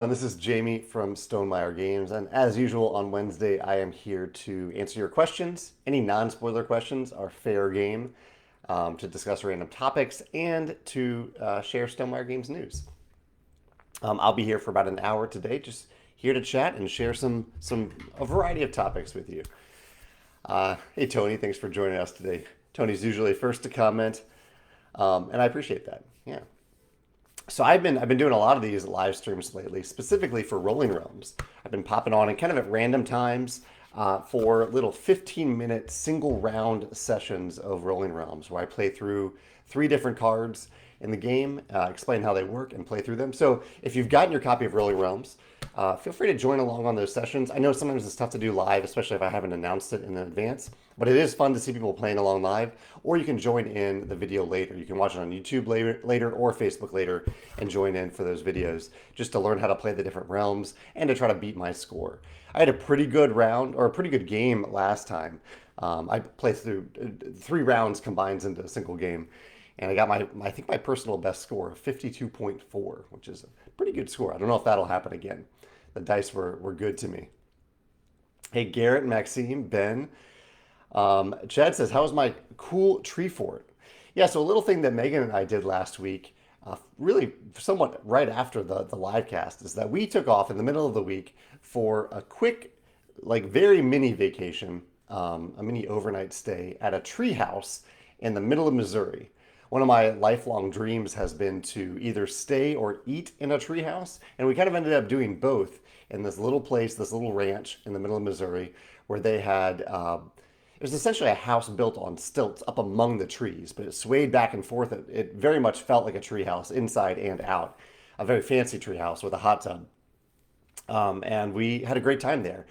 And this is Jamey from Stonemeyer Games, and as usual on Wednesday, I am here to answer your questions. Any non-spoiler questions are fair game to discuss random topics and to share Stonemeyer Games news. I'll be here for about an hour today, just here to chat and share some a variety of topics with you. Hey Tony, thanks for joining us today. Tony's usually first to comment, and I appreciate that. Yeah. So I've been doing a lot of these live streams lately, specifically for Rolling Realms. I've been popping on and kind of at random times for little 15-minute single round sessions of Rolling Realms where I play through three different cards in the game, explain how they work, and play through them. So if you've gotten your copy of Rolling Realms, feel free to join along on those sessions. I know sometimes it's tough to do live, especially if I haven't announced it in advance, but it is fun to see people playing along live, or you can join in the video later. You can watch it on YouTube later or Facebook later and join in for those videos just to learn how to play the different realms and to try to beat my score. I had a pretty good round or a pretty good game last time. I played through three rounds combined into a single game, and I got I think my personal best score of 52.4, which is a pretty good score. I don't know if that'll happen again. The dice were good to me. Hey, Garrett, Maxime, Ben. Chad says, how was my cool tree fort? Yeah, so a little thing that Megan and I did last week, really somewhat right after the live cast, is that we took off in the middle of the week for a quick, like very mini vacation, a mini overnight stay at a tree house in the middle of Missouri. One of my lifelong dreams has been to either stay or eat in a treehouse, and we kind of ended up doing both in this little place, this little ranch in the middle of Missouri, where they had it was essentially a house built on stilts up among the trees, but it swayed back and forth. It very much felt like a treehouse inside and out, a very fancy treehouse with a hot tub, and we had a great time there.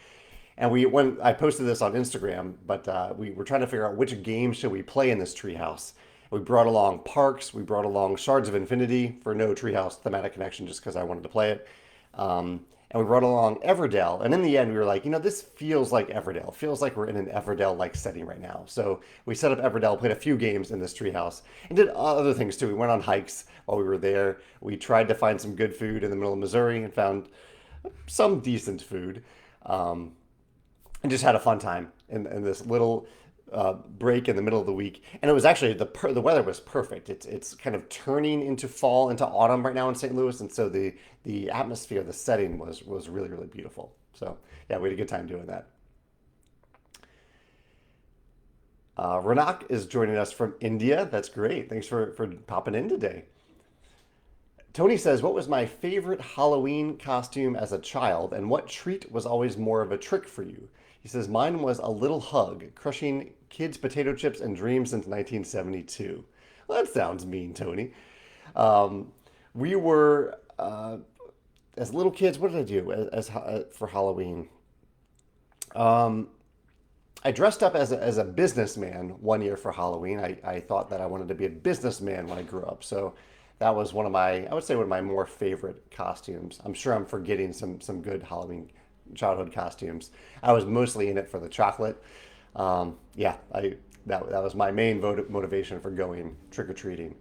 And when I posted this on Instagram, but we were trying to figure out which game should we play in this treehouse. We brought along Parks, we brought along Shards of Infinity for no treehouse thematic connection, just because I wanted to play it. And we brought along Everdell. And in the end, we were like, this feels like Everdell. It feels like we're in an Everdell-like setting right now. So we set up Everdell, played a few games in this treehouse, and did other things too. We went on hikes while we were there. We tried to find some good food in the middle of Missouri and found some decent food. And just had a fun time in this little break in the middle of the week. And it was actually the weather was perfect. It's kind of turning into fall, into autumn right now in St. Louis, and so the atmosphere, the setting was really really beautiful. So yeah, we had a good time doing that. Ranak is joining us from India. That's great. Thanks for popping in today. Tony says, what was my favorite Halloween costume as a child, and what treat was always more of a trick for you? He says, mine was a little hug, crushing kids' potato chips and dreams since 1972. Well, that sounds mean, Tony. We were, as little kids, what did I do for Halloween? Um, I dressed up as a businessman one year for Halloween. I thought that I wanted to be a businessman when I grew up. So that was I would say one of my more favorite costumes. I'm sure I'm forgetting some good Halloween childhood costumes. I was mostly in it for the chocolate. Yeah, that was my main motivation for going trick or treating.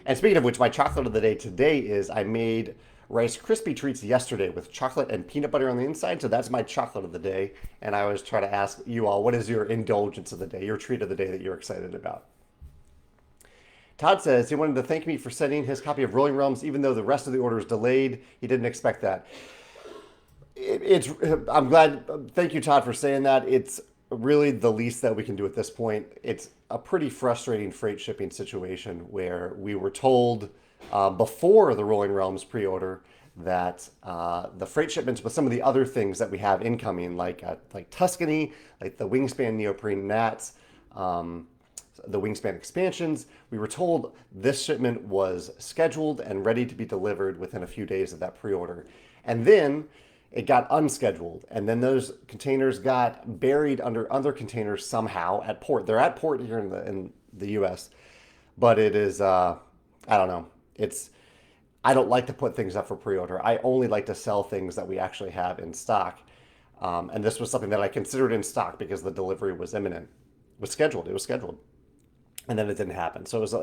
And speaking of which, my chocolate of the day today is I made Rice Krispie treats yesterday with chocolate and peanut butter on the inside. So that's my chocolate of the day. And I always try to ask you all, what is your indulgence of the day, your treat of the day that you're excited about? Todd says he wanted to thank me for sending his copy of Rolling Realms, even though the rest of the order is delayed. He didn't expect that. It's. I'm glad. Thank you, Todd, for saying that. It's really the least that we can do at this point. It's a pretty frustrating freight shipping situation where we were told before the Rolling Realms pre-order that the freight shipments with some of the other things that we have incoming, like Tuscany, like the Wingspan neoprene mats, the Wingspan expansions, we were told this shipment was scheduled and ready to be delivered within a few days of that pre-order. And then it got unscheduled. And then those containers got buried under other containers somehow at port. They're at port here in the US, but it is, I don't know. I don't like to put things up for pre-order. I only like to sell things that we actually have in stock. And this was something that I considered in stock because the delivery was imminent. It was scheduled. And then it didn't happen. So it was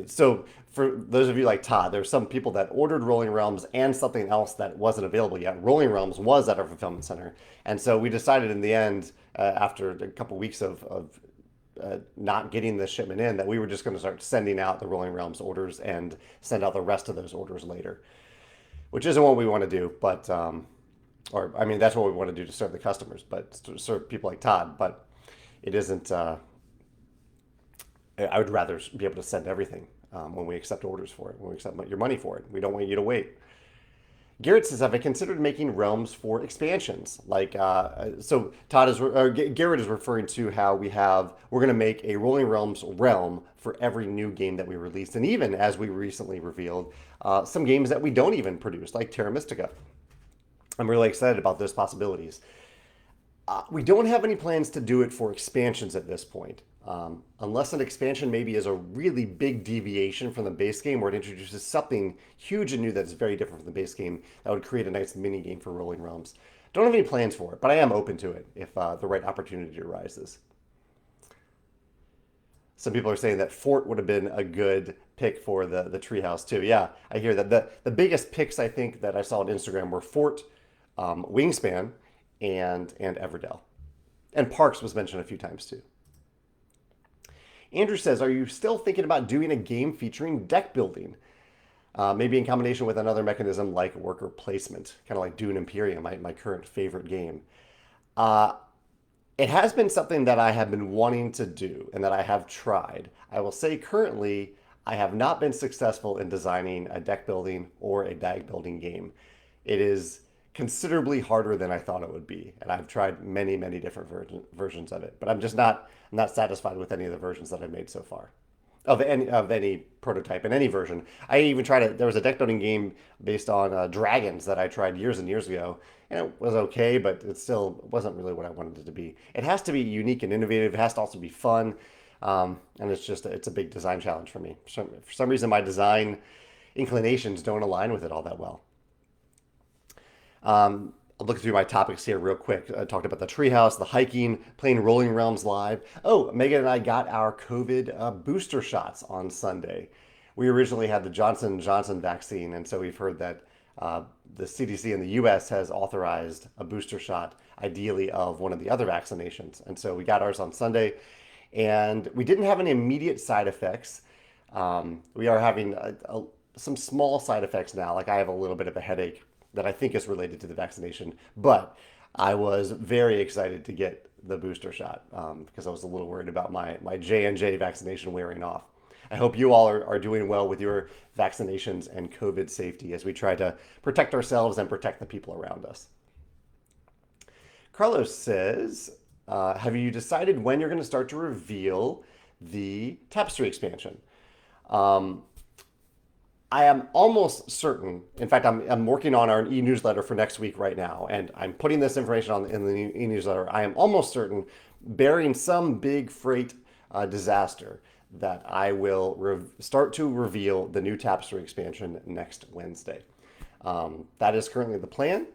So for those of you like Todd, there's some people that ordered Rolling Realms and something else that wasn't available yet. Rolling Realms was at our fulfillment center, and so we decided in the end, after a couple weeks of not getting the shipment in, that we were just going to start sending out the Rolling Realms orders and send out the rest of those orders later, which isn't what we want to do, but or I mean that's what we want to do to serve the customers, but to serve people like Todd, but it isn't. I would rather be able to send everything when we accept orders for it, when we accept your money for it. We don't want you to wait. Garrett says, have I considered making realms for expansions? So Todd is, Garrett is referring to how we're going to make a Rolling Realms realm for every new game that we release. And even as we recently revealed, some games that we don't even produce, like Terra Mystica. I'm really excited about those possibilities. We don't have any plans to do it for expansions at this point. Unless an expansion maybe is a really big deviation from the base game where it introduces something huge and new that's very different from the base game that would create a nice mini game for Rolling Realms. Don't have any plans for it, but I am open to it if the right opportunity arises. Some people are saying that Fort would have been a good pick for the Treehouse too. Yeah, I hear that. The biggest picks I think that I saw on Instagram were Fort, Wingspan, and Everdell. And Parks was mentioned a few times too. Andrew says, are you still thinking about doing a game featuring deck building? Maybe in combination with another mechanism like worker placement, kind of like Dune Imperium, my current favorite game. It has been something that I have been wanting to do and that I have tried. I will say currently, I have not been successful in designing a deck building or a bag building game. It is considerably harder than I thought it would be, and I've tried many, many different versions of it, but I'm just not satisfied with any of the versions that I've made so far of any prototype in any version. I even tried it. There was a deck building game based on dragons that I tried years and years ago, and it was okay, but it still wasn't really what I wanted it to be. It has to be unique and innovative. It has to also be fun, and it's a big design challenge for me. For some reason, my design inclinations don't align with it all that well. I'll look through my topics here real quick. I talked about the treehouse, the hiking, playing Rolling Realms live. Oh, Megan and I got our COVID booster shots on Sunday. We originally had the Johnson & Johnson vaccine, and so we've heard that the CDC in the U.S. has authorized a booster shot, ideally of one of the other vaccinations. And so we got ours on Sunday, and we didn't have any immediate side effects. We are having some small side effects now, like I have a little bit of a headache that I think is related to the vaccination. But I was very excited to get the booster shot because I was a little worried about my J&J vaccination wearing off. I hope you all are doing well with your vaccinations and COVID safety as we try to protect ourselves and protect the people around us. Carlos says, have you decided when you're going to start to reveal the Tapestry expansion? I am almost certain. In fact, I'm working on our e-newsletter for next week right now, and I'm putting this information in the e-newsletter. I am almost certain, bearing some big freight disaster, that I will start to reveal the new Tapestry expansion next Wednesday. That is currently the plan,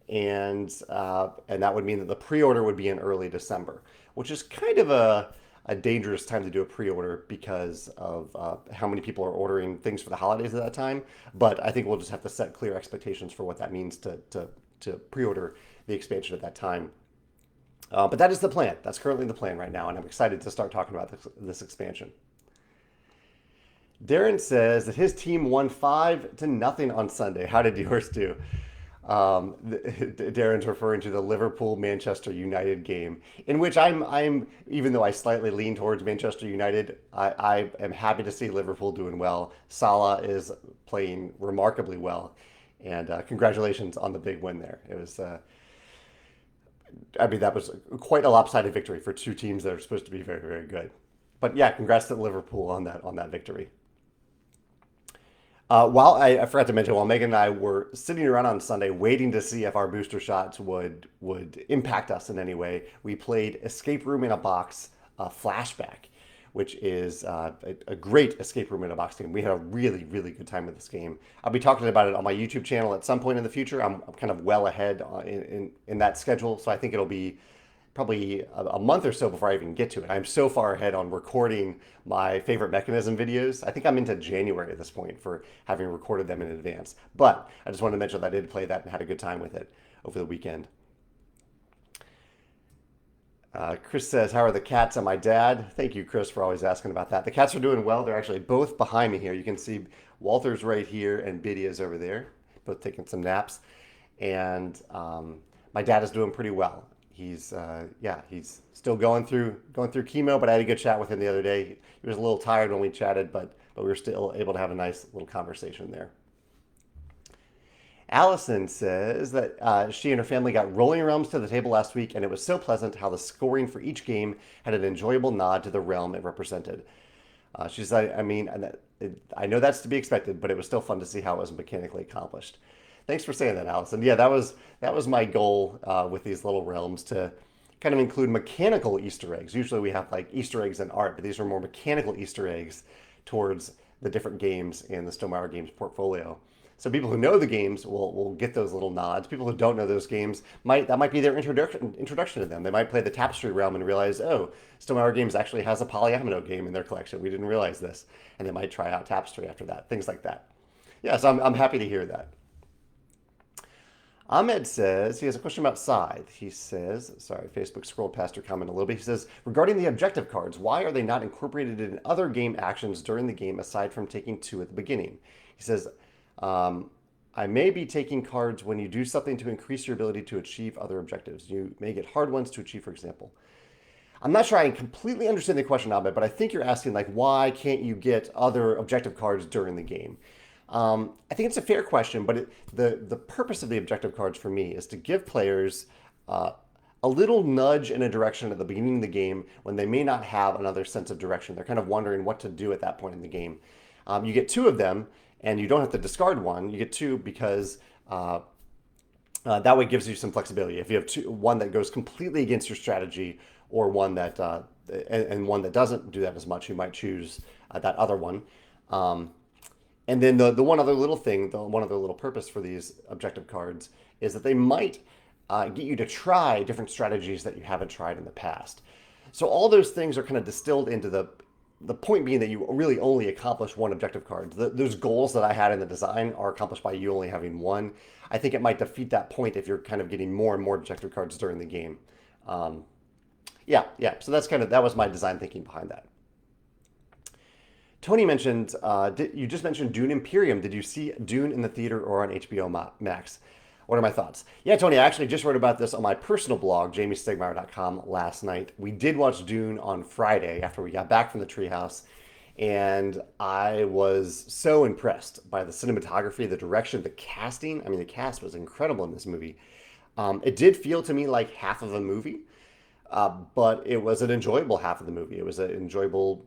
and that would mean that the pre-order would be in early December, which is kind of a dangerous time to do a pre-order because of how many people are ordering things for the holidays at that time. But I think we'll just have to set clear expectations for what that means to pre-order the expansion at that time. But that is the plan. That's currently the plan right now, and I'm excited to start talking about this expansion. Darren says that his team won 5-0 on Sunday. How did yours do? Darren's referring to the Liverpool-Manchester United game, in which I'm even though I slightly lean towards Manchester United, I am happy to see Liverpool doing well. Salah is playing remarkably well, and congratulations on the big win there. It was, that was quite a lopsided victory for two teams that are supposed to be very, very good. But yeah, congrats to Liverpool on that victory. While I forgot to mention, while Megan and I were sitting around on Sunday waiting to see if our booster shots would impact us in any way, we played Escape Room in a Box Flashback, which is a great Escape Room in a Box game. We had a really, really good time with this game. I'll be talking about it on my YouTube channel at some point in the future. I'm kind of well ahead in that schedule, so I think it'll be probably a month or so before I even get to it. I'm so far ahead on recording my favorite mechanism videos. I think I'm into January at this point for having recorded them in advance. But I just wanted to mention that I did play that and had a good time with it over the weekend. Chris says, how are the cats and my dad? Thank you, Chris, for always asking about that. The cats are doing well. They're actually both behind me here. You can see Walter's right here and Biddy is over there, both taking some naps. And my dad is doing pretty well. He's still going through chemo, but I had a good chat with him the other day. He was a little tired when we chatted, but we were still able to have a nice little conversation there. Allison says that she and her family got Rolling Realms to the table last week, and it was so pleasant how the scoring for each game had an enjoyable nod to the realm it represented. She said, I mean, I know that's to be expected, but it was still fun to see how it was mechanically accomplished. Thanks for saying that, Allison. Yeah, that was my goal with these little realms to kind of include mechanical Easter eggs. Usually we have like Easter eggs in art, but these are more mechanical Easter eggs towards the different games in the Stonemaier Games portfolio. So people who know the games will get those little nods. People who don't know those games might be their introduction to them. They might play the Tapestry realm and realize, oh, Stonemaier Games actually has a polyomino game in their collection. We didn't realize this, and they might try out Tapestry after that. Things like that. Yeah, so I'm happy to hear that. Ahmed says he has a question about Scythe. He says, sorry, Facebook scrolled past your comment a little bit. He says, regarding the objective cards, why are they not incorporated in other game actions during the game aside from taking two at the beginning? He says, I may be taking cards when you do something to increase your ability to achieve other objectives. You may get hard ones to achieve, for example. I'm not sure I completely understand the question, Ahmed, but I think you're asking, like, why can't you get other objective cards during the game? I think it's a fair question, but the purpose of the objective cards for me is to give players a little nudge in a direction at the beginning of the game when they may not have another sense of direction. They're kind of wondering what to do at that point in the game. You get two of them, and you don't have to discard one. You get two because that way gives you some flexibility. If you have one that goes completely against your strategy, or one that and one that doesn't do that as much, you might choose that other one. And then the one other little thing, the one other little purpose for these objective cards is that they might get you to try different strategies that you haven't tried in the past. So all those things are kind of distilled into the point being that you really only accomplish one objective card. Those goals that I had in the design are accomplished by you only having one. I think it might defeat that point if you're kind of getting more and more objective cards during the game. Yeah. So that was my design thinking behind that. Tony mentioned, you just mentioned Dune Imperium. Did you see Dune in the theater or on HBO Max? What are my thoughts? Yeah, Tony, I actually just wrote about this on my personal blog, jameystegmeyer.com, last night. We did watch Dune on Friday after we got back from the Treehouse, and I was so impressed by the cinematography, the direction, the casting. I mean, the cast was incredible in this movie. It did feel to me like half of a movie, but it was an enjoyable half of the movie. It was an enjoyable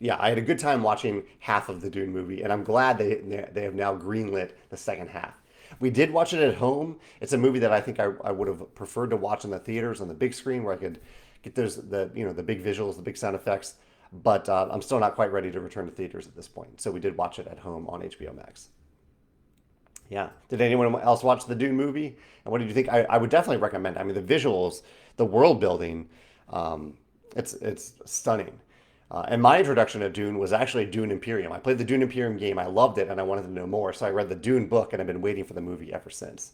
I had a good time watching half of the Dune movie, and I'm glad they have now greenlit the second half. We did watch it at home. It's a movie that I think I would have preferred to watch in the theaters on the big screen where I could get the big visuals, the big sound effects. But I'm still not quite ready to return to theaters at this point. So we did watch it at home on HBO Max. Yeah. Did anyone else watch the Dune movie? And what did you think? I would definitely recommend it. I mean, the visuals, the world building, it's stunning. And my introduction to Dune was actually Dune Imperium. I played the Dune Imperium game. I loved it, and I wanted to know more. So I read the Dune book, and I've been waiting for the movie ever since.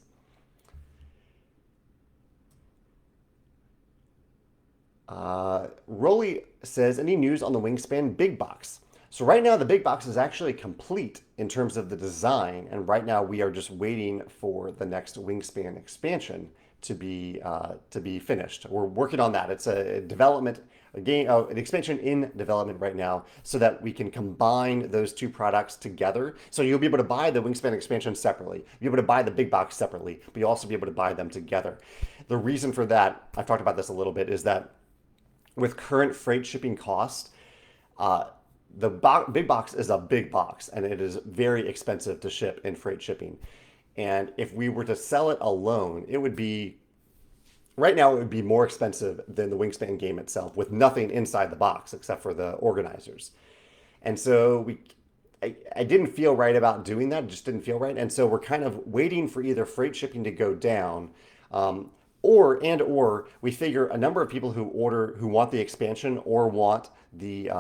Rolly says, any news on the Wingspan big box? So right now, the big box is actually complete in terms of the design, and right now we are just waiting for the next Wingspan expansion to be finished. We're working on that. It's a development a game, an expansion in development right now, so that we can combine those two products together. So you'll be able to buy the Wingspan expansion separately. You'll be able to buy the big box separately, but you'll also be able to buy them together. The reason for that, I've talked about this a little bit, is that with current freight shipping costs, big box is a big box, and it is very expensive to ship in freight shipping. And if we were to sell it alone, it would be right now it would be more expensive than the Wingspan game itself, with nothing inside the box except for the organizers. And so I didn't feel right about doing that. It just didn't feel right. And so we're kind of waiting for either freight shipping to go down, or we figure a number of people who want the expansion or want the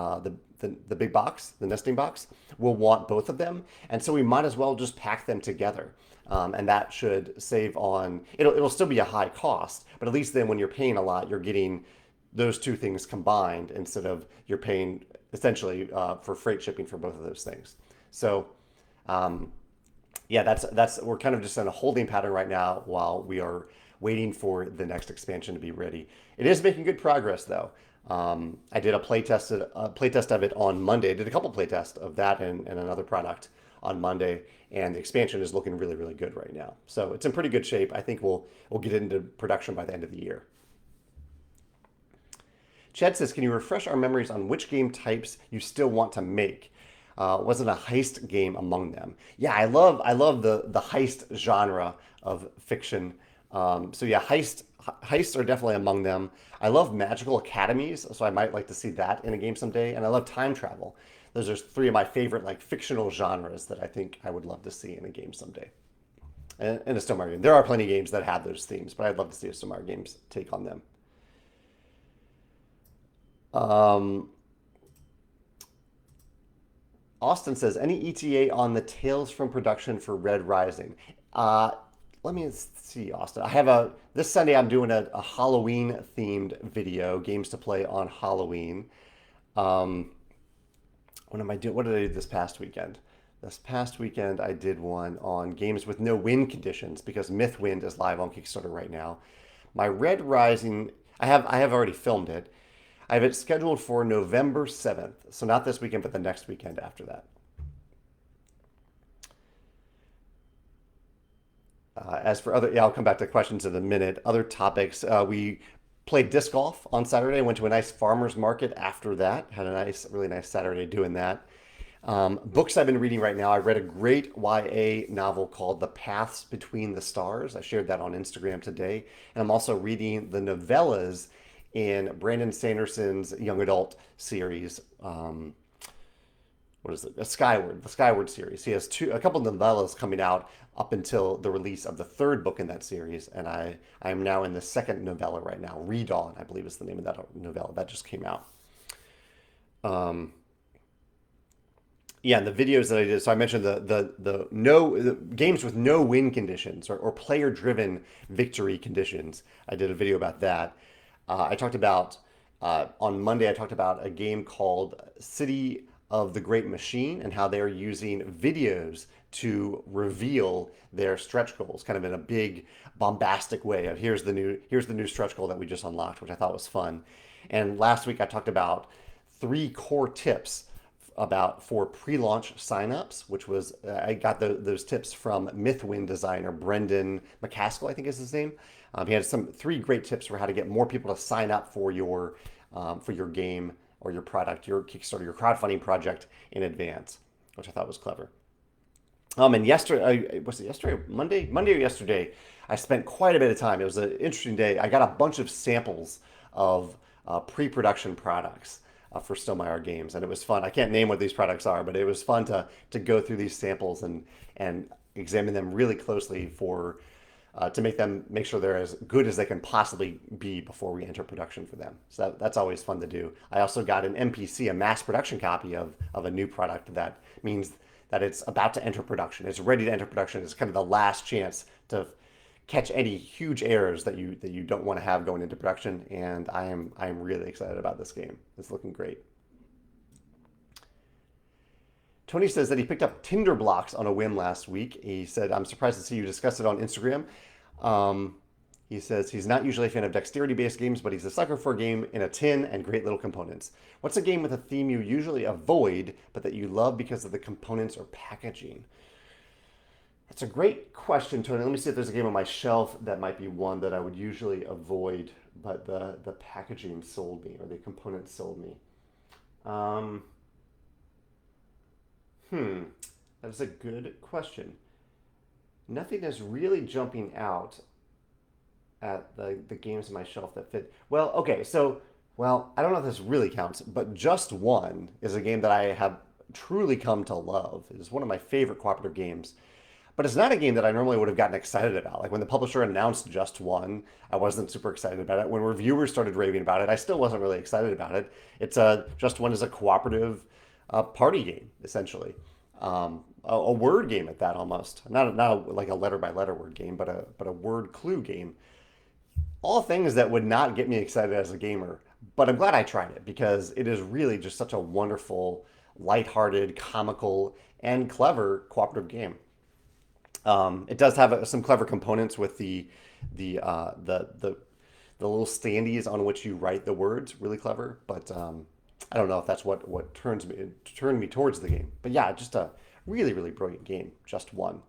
big box, the nesting box, will want both of them, and so we might as well just pack them together. And that should save on. It'll still be a high cost, but at least then when you're paying a lot, you're getting those two things combined instead of you're paying essentially for freight shipping for both of those things. So um, yeah, that's we're kind of just in a holding pattern right now while we are waiting for the next expansion to be ready. It is making good progress though. I did a playtest of it on Monday. I did a couple playtests of that and another product on Monday, and the expansion is looking really really good right now. So it's in pretty good shape. I think we'll get into production by the end of the year. Chad says, can you refresh our memories on which game types you still want to make? Wasn't a heist game among them? Yeah, I love the heist genre of fiction. So yeah, heists are definitely among them. I love magical academies, so I might like to see that in a game someday. And I love time travel. Those are three of my favorite like fictional genres that I think I would love to see in a game someday. And a Stonemaier game. There are plenty of games that have those themes, but I'd love to see a Stonemaier games take on them. Um, Austin says, any ETA on the Tales from production for Red Rising? Uh, Let me see, Austin. I have this Sunday I'm doing a Halloween themed video, games to play on Halloween. Um, what am I doing? What did I do this past weekend? This past weekend I did one on games with no win conditions because Mythwind is live on Kickstarter right now. My Red Rising, I have already filmed it. I have it scheduled for November 7th. So not this weekend, but the next weekend after that. As for other, yeah, I'll come back to questions in a minute. Other topics, we played disc golf on Saturday. Went to a nice farmers market after that. Had a really nice Saturday doing that. Books I've been reading right now. I read a great YA novel called The Paths Between the Stars. I shared that on Instagram today. And I'm also reading the novellas in Brandon Sanderson's young adult series. What is it? The Skyward series. He has a couple of novellas coming out up until the release of the third book in that series, and I am now in the second novella right now. Redawn, I believe is the name of that novella that just came out. Um, yeah, and the videos that I did. So I mentioned the games with no win conditions or player driven victory conditions. I did a video about that. I talked about on Monday. I talked about a game called City of the Great Machine and how they're using videos to reveal their stretch goals, kind of in a big bombastic way of here's the new stretch goal that we just unlocked, which I thought was fun. And last week I talked about three core tips about for pre-launch signups, which was I got those tips from Mythwind designer Brendan McCaskill, I think is his name. He had some three great tips for how to get more people to sign up for your game or your product, your Kickstarter, your crowdfunding project in advance, which I thought was clever. And yesterday, was it yesterday, Monday or yesterday? I spent quite a bit of time. It was an interesting day. I got a bunch of samples of pre-production products for Stonemaier games, and it was fun. I can't name what these products are, but it was fun to go through these samples and examine them really closely for to make sure they're as good as they can possibly be before we enter production for them. So that's always fun to do. I also got an MPC, a mass production copy of a new product that means that it's about to enter production. It's ready to enter production. It's kind of the last chance to catch any huge errors that you don't want to have going into production. And I am really excited about this game. It's looking great. Tony says that he picked up Tinder blocks on a whim last week. He said, I'm surprised to see you discuss it on Instagram. He says he's not usually a fan of dexterity-based games, but he's a sucker for a game in a tin and great little components. What's a game with a theme you usually avoid, but that you love because of the components or packaging? That's a great question, Tony. Let me see if there's a game on my shelf that might be one that I would usually avoid, but the packaging sold me, or the components sold me. Um, that's a good question. Nothing is really jumping out at the games on my shelf that fit. Well, okay, so, I don't know if this really counts, but Just One is a game that I have truly come to love. It is one of my favorite cooperative games. but it's not a game that I normally would have gotten excited about. Like when the publisher announced Just One, I wasn't super excited about it. When reviewers started raving about it, I still wasn't really excited about it. Just One is a cooperative party game essentially, a word game at that almost. Not like a letter by letter word game, but a word clue game. All things that would not get me excited as a gamer. But I'm glad I tried it because it is really just such a wonderful, lighthearted, comical, and clever cooperative game. It does have some clever components with the uh, the the the little standees on which you write the words. Really clever, but I don't know if that's what turned me towards the game. But yeah, just a really brilliant game. Just one.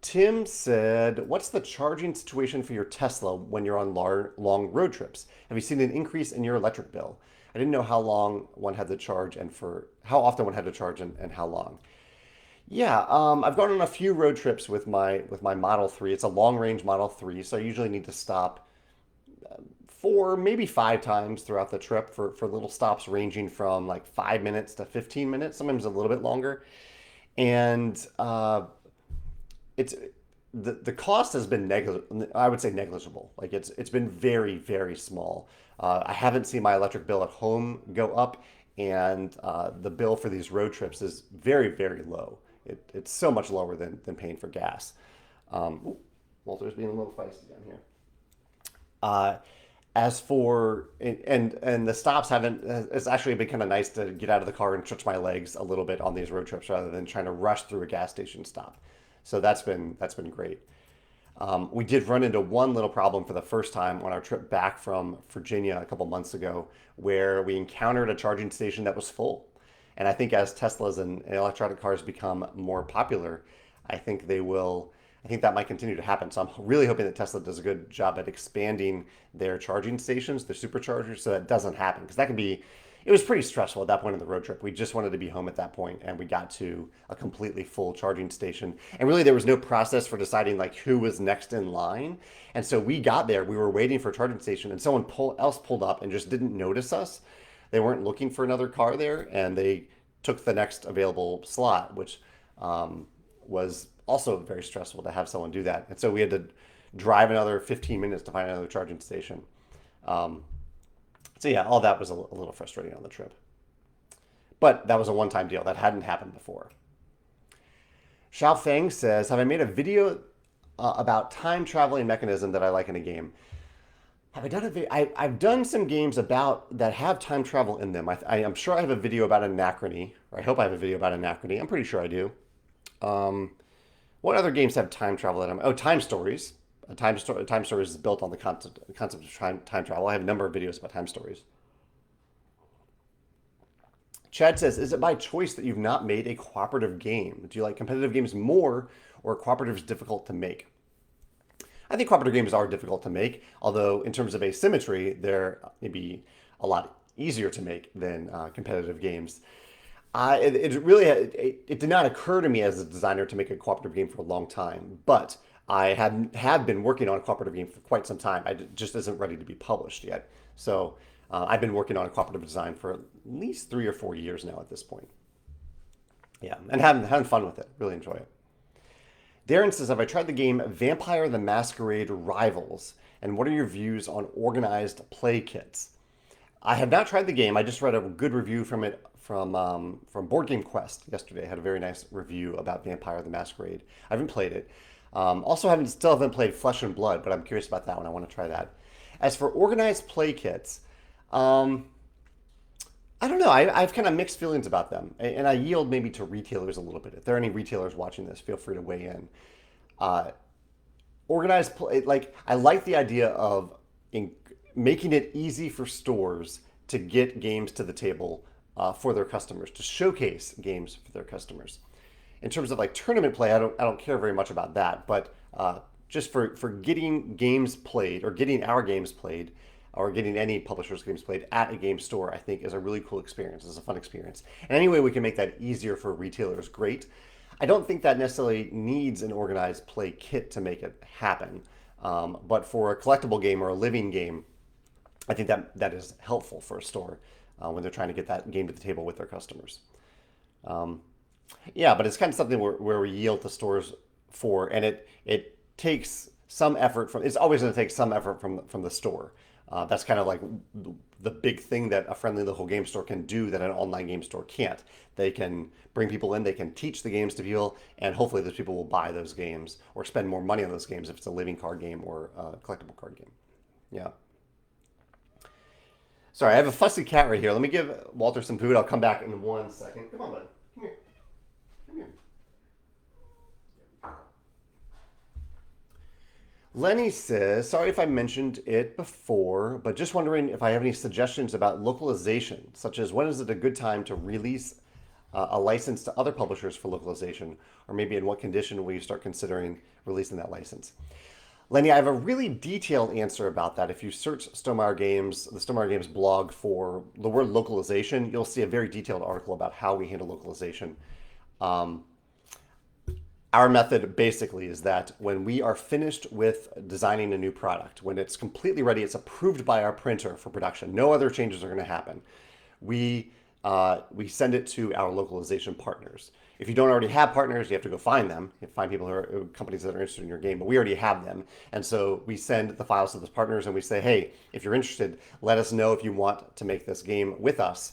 Tim said, "What's the charging situation for your Tesla when you're on long road trips? Have you seen an increase in your electric bill? I didn't know how long one had to charge and for how often one had to charge and how long." Yeah, I've gone on a few road trips with my Model 3. It's a long range Model 3, so I usually need to stop four, maybe five times throughout the trip for little stops ranging from like 5 minutes to 15 minutes, sometimes a little bit longer. And it's the cost has been I would say negligible. Like it's been very small. I haven't seen my electric bill at home go up, and the bill for these road trips is very low. It's so much lower than paying for gas. Ooh, Walter's being a little feisty down here. Uh, as for and the stops haven't. It's actually been kind of nice to get out of the car and stretch my legs a little bit on these road trips rather than trying to rush through a gas station stop. So that's been great. We did run into one little problem for the first time on our trip back from Virginia a couple months ago, where we encountered a charging station that was full. And I think as Teslas and electronic cars become more popular, I think they will. I think that might continue to happen. So I'm really hoping that Tesla does a good job at expanding their charging stations, their superchargers, so that doesn't happen. Because that can be, it was pretty stressful at that point in the road trip. We just wanted to be home at that point, and we got to a completely full charging station. And really, there was no process for deciding like who was next in line. And so we got there, we were waiting for a charging station, and else pulled up and just didn't notice us. They weren't looking for another car there, and they took the next available slot, which was also very stressful to have someone do that. And so we had to drive another 15 minutes to find another charging station. Um, so yeah, all that was a little frustrating on the trip. But that was a one-time deal. That hadn't happened before. Xiao Feng says, "Have I made a video about time traveling mechanism that I like in a game?" Have I done a video? I've done some games about that have time travel in them. I'm sure I have a video about Anachrony, or I hope I have a video about Anachrony. I'm pretty sure I do. Um, what other games have time travel in them? Oh, Time Stories. Time Stories is built on the concept of time travel. I have a number of videos about Time Stories. Chad says, "Is it by choice that you've not made a cooperative game? Do you like competitive games more, or cooperatives difficult to make?" I think cooperative games are difficult to make, although in terms of asymmetry, they're maybe a lot easier to make than competitive games. It really it did not occur to me as a designer to make a cooperative game for a long time, but I have been working on a cooperative game for quite some time. Just isn't ready to be published yet. So I've been working on a cooperative design for at least 3 or 4 years now at this point. Yeah, and having fun with it. Really enjoy it. Darren says, "Have I tried the game Vampire the Masquerade Rivals? And what are your views on organized play kits?" I have not tried the game. I just read a good review from it from Board Game Quest yesterday. I had a very nice review about Vampire the Masquerade. I haven't played it. Also, haven't played Flesh and Blood, but I'm curious about that one. I want to try that. As for organized play kits, um, I don't know. I've kind of mixed feelings about them, and I yield maybe to retailers a little bit. If there are any retailers watching this, feel free to weigh in. Uh, Organized play, like I like the idea of making it easy for stores to get games to the table for their customers, to showcase games for their customers. In terms of like tournament play, I don't care very much about that, but just for getting games played or getting our games played or getting any publisher's games played at a game store, I think is a really cool experience. It's a fun experience. And any way we can make that easier for retailers, great. I don't think that necessarily needs an organized play kit to make it happen. But for a collectible game or a living game, I think that is helpful for a store when they're trying to get that game to the table with their customers. Um, Yeah, but it's kind of something where we yield to stores for, and it takes some effort from. It's always going to take some effort from the store. That's kind of like the big thing that a friendly local game store can do that an online game store can't. They can bring people in, they can teach the games to people, and hopefully those people will buy those games or spend more money on those games if it's a living card game or a collectible card game. Yeah. Sorry, I have a fussy cat right here. Let me give Walter some food. I'll come back in 1 second. Come on, bud. Come here. Come here. Lenny says, sorry if I mentioned it before, but just wondering if I have any suggestions about localization, such as when is it a good time to release a license to other publishers for localization, or maybe in what condition will you start considering releasing that license? Lenny, I have a really detailed answer about that. If you search Stonemaier Games, the Stonemaier Games blog for the word localization, you'll see a very detailed article about how we handle localization. Um, our method basically is that when we are finished with designing a new product, when it's completely ready, it's approved by our printer for production, no other changes are going to happen. We send it to our localization partners. If you don't already have partners, you have to go find them. You have to find people who are companies that are interested in your game, but we already have them. And so we send the files to those partners and we say, hey, if you're interested, let us know if you want to make this game with us,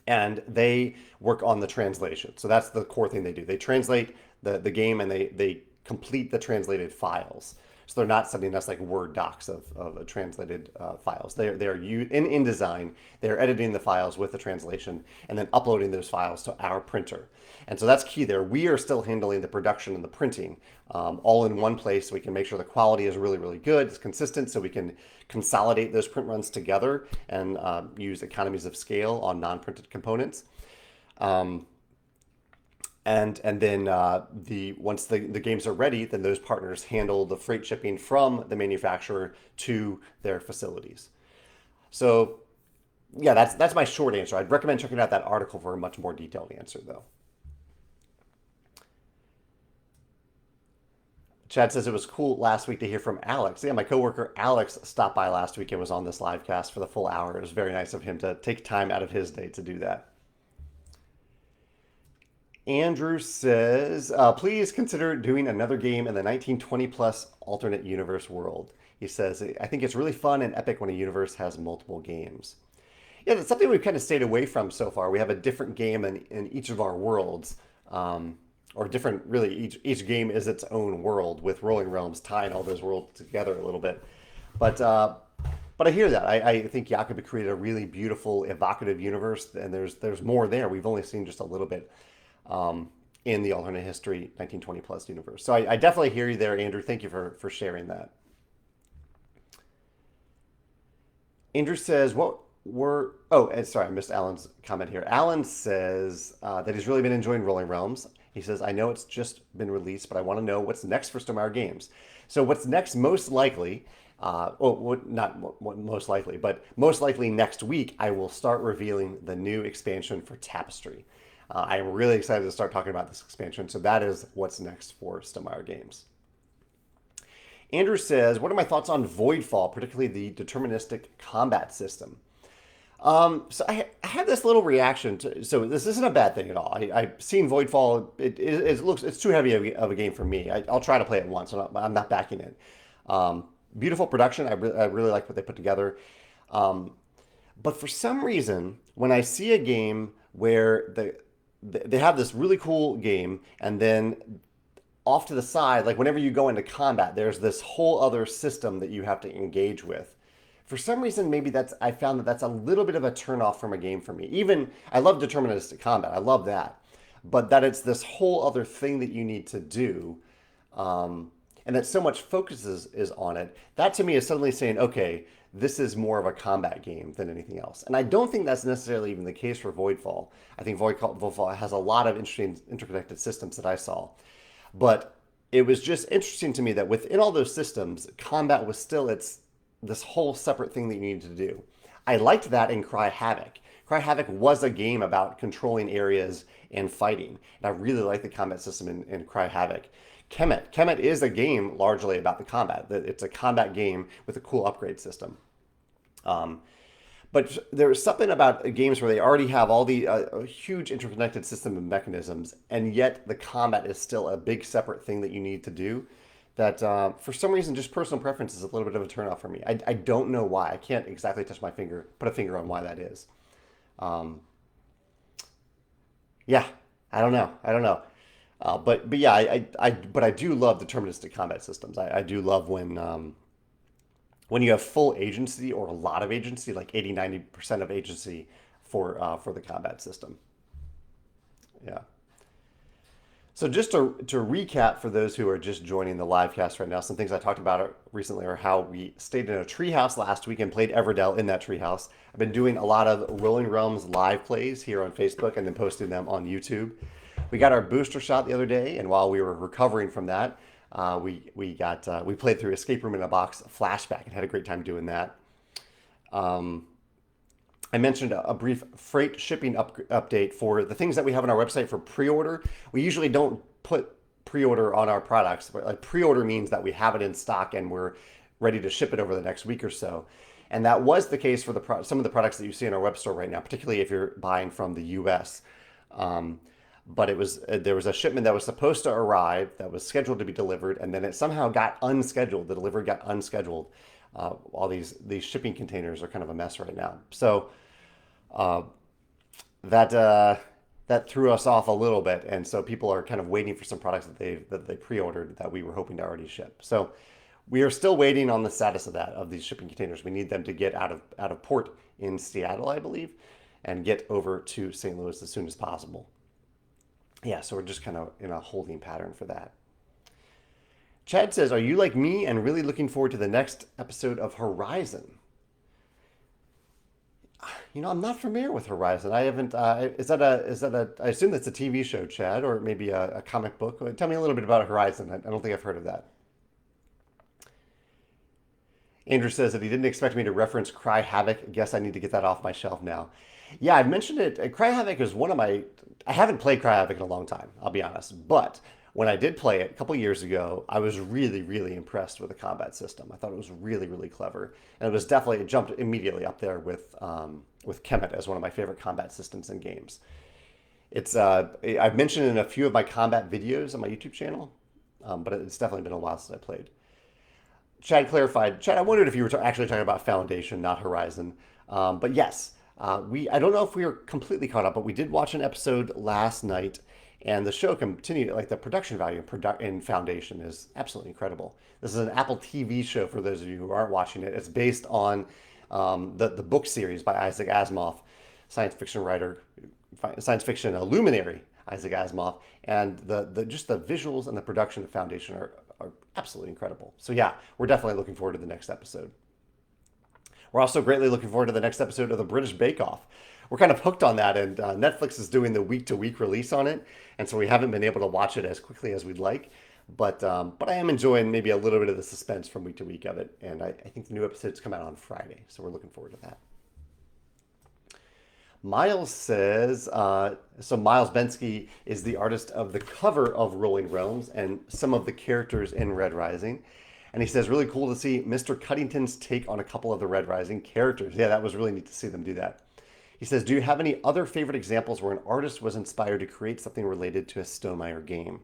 and they work on the translation. So that's the core thing they do. They translate the game and they complete the translated files. So they're not sending us like Word docs of translated files. They're in InDesign. They're editing the files with the translation and then uploading those files to our printer. And so that's key there. We are still handling the production and the printing all in one place so we can make sure the quality is really, really good. It's consistent so we can consolidate those print runs together and use economies of scale on non-printed components. And then once the games are ready, then those partners handle the freight shipping from the manufacturer to their facilities. So yeah, that's my short answer. I'd recommend checking out that article for a much more detailed answer, though. Chad says it was cool last week to hear from Alex. Yeah, my coworker Alex stopped by last week and was on this live cast for the full hour. It was very nice of him to take time out of his day to do that. Andrew says, please consider doing another game in the 1920 plus alternate universe world. He says, I think it's really fun and epic when a universe has multiple games. Yeah, that's something we've kind of stayed away from so far. We have a different game in each of our worlds, or different, really, each game is its own world with Rolling Realms tying all those worlds together a little bit. But but I hear that. I think Jakob created a really beautiful, evocative universe, and there's more there. We've only seen just a little bit in the alternate history 1920 plus universe. So I definitely hear you there, Andrew. Thank you for sharing that. Andrew says, what were, oh, and sorry, I missed Alan's comment here. Alan says that he's really been enjoying Rolling Realms. He says, I know it's just been released, but I want to know what's next for Stonemaier Games. So what's next most likely, well, not most likely, but most likely next week, I will start revealing the new expansion for Tapestry. I am really excited to start talking about this expansion. So that is what's next for Stonemaier Games. Andrew says, what are my thoughts on Voidfall, particularly the deterministic combat system? So I had this little reaction to, so this isn't a bad thing at all. I've seen Voidfall. It looks, it's too heavy of a game for me. I'll try to play it once. I'm not backing it. Beautiful production. I really like what they put together. But for some reason, when I see a game where they have this really cool game and then off to the side, like whenever you go into combat, there's this whole other system that you have to engage with. For some reason, maybe I found that that's a little bit of a turnoff from a game for me. Even, I love deterministic combat, I love that. But that it's this whole other thing that you need to do, and that so much focus is on it, that to me is suddenly saying, okay, this is more of a combat game than anything else. And I don't think that's necessarily even the case for Voidfall. I think Voidfall has a lot of interesting interconnected systems that I saw. But it was just interesting to me that within all those systems, combat was still this whole separate thing that you needed to do. I liked that in Cry Havoc. Cry Havoc was a game about controlling areas and fighting. And I really like the combat system in Cry Havoc. Kemet is a game largely about the combat. It's a combat game with a cool upgrade system. But there's something about games where they already have all the a huge interconnected system of mechanisms, and yet the combat is still a big separate thing that you need to do. That for some reason, just personal preference is a little bit of a turnoff for me. I don't know why. I can't exactly put a finger on why that is. Um, yeah, I don't know. I don't know. But yeah, but I do love deterministic combat systems. I do love when you have full agency or a lot of agency, like 80-90% of agency for the combat system. Yeah. So just to recap for those who are just joining the live cast right now, some things I talked about recently are how we stayed in a treehouse last week and played Everdell in that treehouse. I've been doing a lot of Rolling Realms live plays here on Facebook and then posting them on YouTube. We got our booster shot the other day, and while we were recovering from that, we played through Escape Room in a Box Flashback and had a great time doing that. Um, I mentioned a brief freight shipping update for the things that we have on our website for pre-order. We usually don't put pre-order on our products, but like pre-order means that we have it in stock and we're ready to ship it over the next week or so. And that was the case for some of the products that you see in our web store right now, particularly if you're buying from the US. Um, but there was a shipment that was supposed to arrive that was scheduled to be delivered, and then it somehow got unscheduled. The delivery got unscheduled. All these shipping containers are kind of a mess right now. So uh, that that threw us off a little bit, and so people are kind of waiting for some products that they pre-ordered that we were hoping to already ship. So we are still waiting on the status of these shipping containers. We need them to get out of port in Seattle, I believe, and get over to St. Louis as soon as possible. Yeah, so we're just kind of in a holding pattern for that. Chad says, "Are you like me and really looking forward to the next episode of Horizon?" I'm not familiar with Horizon. I haven't. I assume that's a TV show, Chad, or maybe a comic book. Tell me a little bit about Horizon. I don't think I've heard of that. Andrew says that he didn't expect me to reference Cry Havoc. Guess I need to get that off my shelf now. Yeah, I've mentioned it. Cry Havoc is one of my. I haven't played Cry Havoc in a long time, I'll be honest. But when I did play it a couple years ago, I was really, really impressed with the combat system. I thought it was really, really clever, and it jumped immediately up there with Kemet as one of my favorite combat systems in games. I've mentioned it in a few of my combat videos on my YouTube channel, but it's definitely been a while since I played. Chad clarified. Chad, I wondered if you were actually talking about Foundation, not Horizon. But yes, I don't know if we were completely caught up, but we did watch an episode last night, and the show continued. Like the production value in Foundation is absolutely incredible. This is an Apple TV show for those of you who aren't watching it. It's based on the book series by Isaac Asimov, science fiction writer, science fiction luminary Isaac Asimov, and just the visuals and the production of Foundation are absolutely incredible. So yeah, we're definitely looking forward to the next episode. We're also greatly looking forward to the next episode of the British Bake Off. We're kind of hooked on that, and Netflix is doing the week-to-week release on it, and so we haven't been able to watch it as quickly as we'd like. But I am enjoying maybe a little bit of the suspense from week to week of it, and I think the new episodes come out on Friday, so we're looking forward to that. Miles says, so Miles Bensky is the artist of the cover of Rolling Realms and some of the characters in Red Rising. And he says, really cool to see Mr. Cuddington's take on a couple of the Red Rising characters. Yeah, that was really neat to see them do that. He says, do you have any other favorite examples where an artist was inspired to create something related to a Stonemaier game?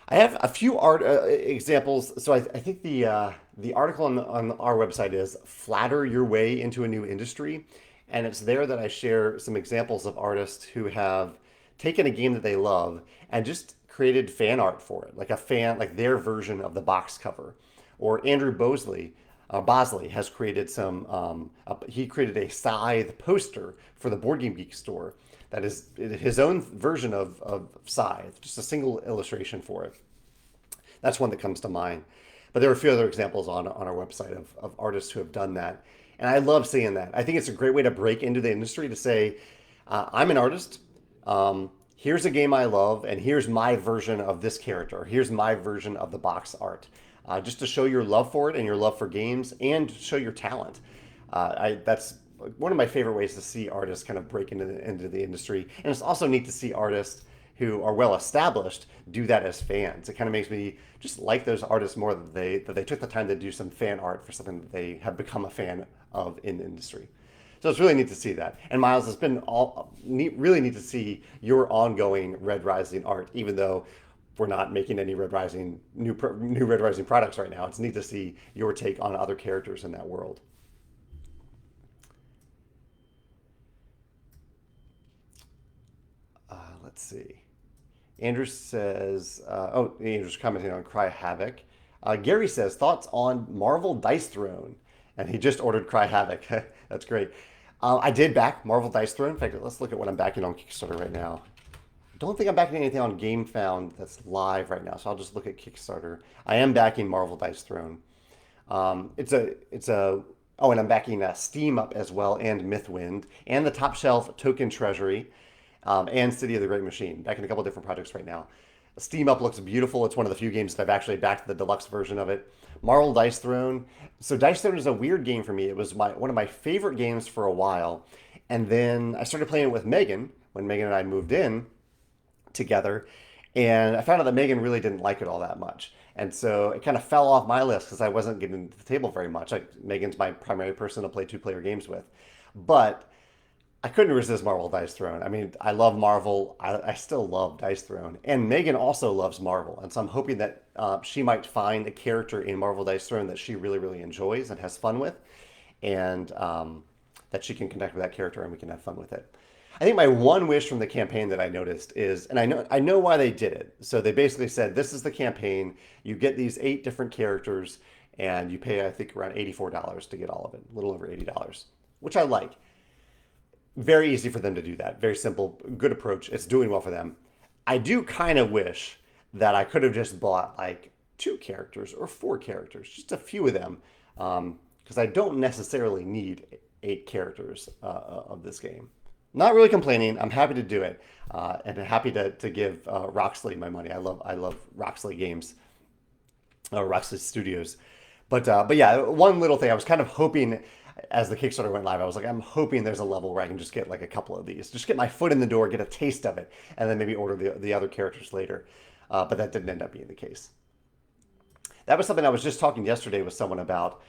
I have a few art examples. So I think the article on our website is Flatter Your Way into a New Industry. And it's there that I share some examples of artists who have taken a game that they love and just created fan art for it, like their version of the box cover. Or Andrew Bosley has created he created a Scythe poster for the Board Game Geek store that is his own version of Scythe, just a single illustration for it. That's one that comes to mind. But there are a few other examples on our website of artists who have done that. And I love seeing that. I think it's a great way to break into the industry to say, I'm an artist. Here's a game I love, and here's my version of this character. Here's my version of the box art. Just to show your love for it and your love for games and show your talent. That's one of my favorite ways to see artists kind of break into the industry. And it's also neat to see artists who are well established do that as fans. It kind of makes me just like those artists more that they took the time to do some fan art for something that they have become a fan of in the industry. So it's really neat to see that. And Miles, it's been really neat to see your ongoing Red Rising art, even though we're not making any Red Rising new Red Rising products right now. It's neat to see your take on other characters in that world. Let's see. Andrew says, Andrew's commenting on Cry Havoc. Gary says, thoughts on Marvel Dice Throne? And he just ordered Cry Havoc. That's great. I did back Marvel Dice Throne. In fact, let's look at what I'm backing on Kickstarter right now. Don't think I'm backing anything on GameFound that's live right now, so I'll just look at Kickstarter. I am backing Marvel Dice Throne. Oh, and I'm backing Steam up as well, and Mythwind, and the Top Shelf Token Treasury, and City of the Great Machine. Backing a couple different projects right now. Steam Up looks beautiful. It's one of the few games that I've actually backed the deluxe version of it. Marvel Dice Throne. So Dice Throne is a weird game for me. It was one of my favorite games for a while, and then I started playing it with Megan when Megan and I moved in together, and I found out that Megan really didn't like it all that much. And so it kind of fell off my list because I wasn't getting to the table very much. Megan's my primary person to play two-player games with. But I couldn't resist Marvel Dice Throne. I mean, I love Marvel. I still love Dice Throne. And Megan also loves Marvel. And so I'm hoping that she might find a character in Marvel Dice Throne that she really, really enjoys and has fun with. And that she can connect with that character and we can have fun with it. I think my one wish from the campaign that I noticed is, and I know why they did it. So they basically said, this is the campaign. You get these 8 different characters, and you pay, I think, around $84 to get all of it, a little over $80, which I like. Very easy for them to do that. Very simple, good approach. It's doing well for them. I do kind of wish that I could have just bought like 2 characters or 4 characters, just a few of them, because I don't necessarily need 8 characters of this game. Not really complaining. I'm happy to do it, and happy to give Roxley my money. I love Roxley games, Roxley Studios. But yeah, one little thing I was kind of hoping as the Kickstarter went live, I was like, I'm hoping there's a level where I can just get like a couple of these, just get my foot in the door, get a taste of it, and then maybe order the other characters later. But that didn't end up being the case. That was something I was just talking yesterday with someone about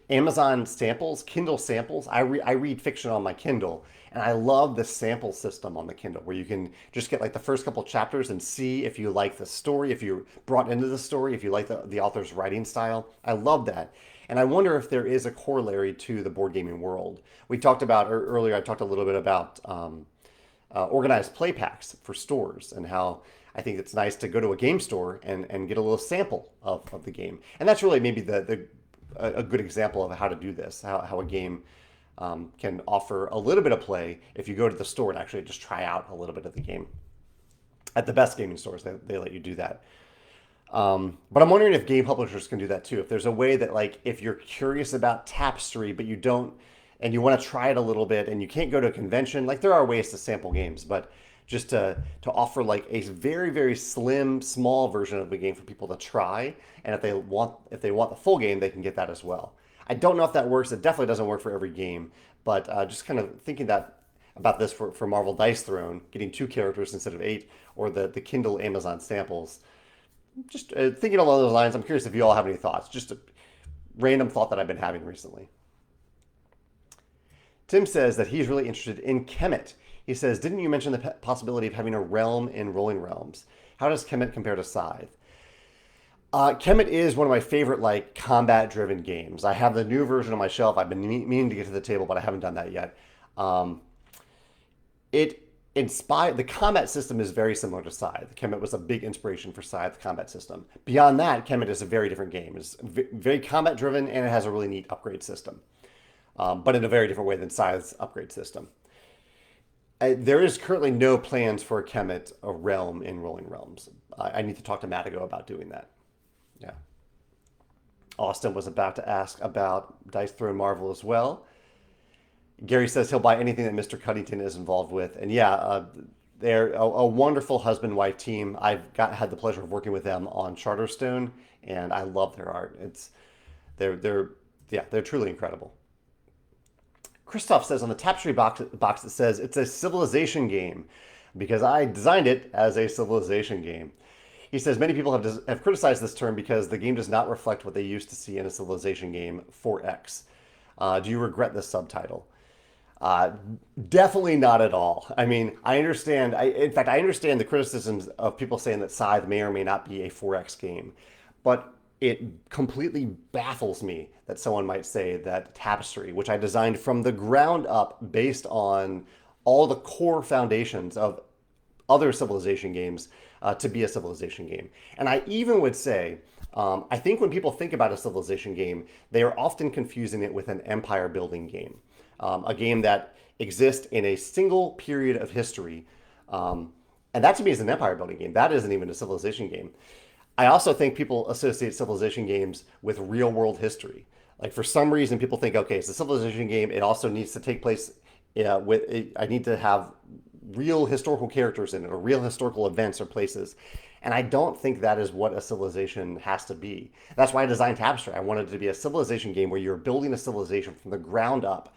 Amazon samples, Kindle samples. I read fiction on my Kindle, and I love the sample system on the Kindle where you can just get like the first couple chapters and see if you like the story, if you're brought into the story, if you like the author's writing style. I love that. And I wonder if there is a corollary to the board gaming world. We talked about earlier, I talked a little bit about organized play packs for stores and how I think it's nice to go to a game store and get a little sample of the game. And that's really maybe a good example of how to do this, how a game can offer a little bit of play if you go to the store and actually just try out a little bit of the game. At the best gaming stores, they let you do that. But I'm wondering if game publishers can do that too. If there's a way that like if you're curious about Tapestry, but you don't, and you want to try it a little bit and you can't go to a convention, like there are ways to sample games, but just to offer like a very, very slim, small version of the game for people to try. And if they want the full game, they can get that as well. I don't know if that works. It definitely doesn't work for every game, but just kind of thinking about this for Marvel Dice Throne, getting 2 characters instead of 8, or the Kindle Amazon samples. Just thinking along those lines, I'm curious if you all have any thoughts. Just a random thought that I've been having recently. Tim says that he's really interested in Kemet. He says, didn't you mention the possibility of having a realm in Rolling Realms? How does Kemet compare to Scythe? Kemet is one of my favorite like combat-driven games. I have the new version on my shelf. I've been meaning to get to the table, but I haven't done that yet. The combat system is very similar to Scythe. Kemet was a big inspiration for Scythe combat system. Beyond that, Kemet is a very different game. It's very combat driven and it has a really neat upgrade system, but in a very different way than Scythe's upgrade system. There is currently no plans for a Kemet, a realm in Rolling Realms. I need to talk to Matago about doing that. Yeah. Austin was about to ask about Dice Throne Marvel as well. Gary says he'll buy anything that Mr. Cuddington is involved with. And yeah, they're a wonderful husband-wife team. I've had the pleasure of working with them on Charterstone, and I love their art. They're truly incredible. Christoph says on the Tapestry box it says it's a Civilization game. because I designed it as a civilization game. He says many people have criticized this term because the game does not reflect what they used to see in a civilization game for X. Do you regret this subtitle? Uh, Definitely not at all. I mean, I understand. In fact, I understand the criticisms of people saying that Scythe may or may not be a 4X game, but it completely baffles me that someone might say that Tapestry, which I designed from the ground up based on all the core foundations of other civilization games, to be a civilization game. And I even would say, I think when people think about a civilization game, they are often confusing it with an empire building game, a game that exists in a single period of history. And that to me is an empire building game. That isn't even a civilization game. I also think people associate civilization games with real world history. Like for some reason, people think, okay, it's a civilization game. It also needs to take place I need to have real historical characters in it or real historical events or places. And I don't think that is what a civilization has to be. That's why I designed Tapestry. I wanted it to be a civilization game where you're building a civilization from the ground up,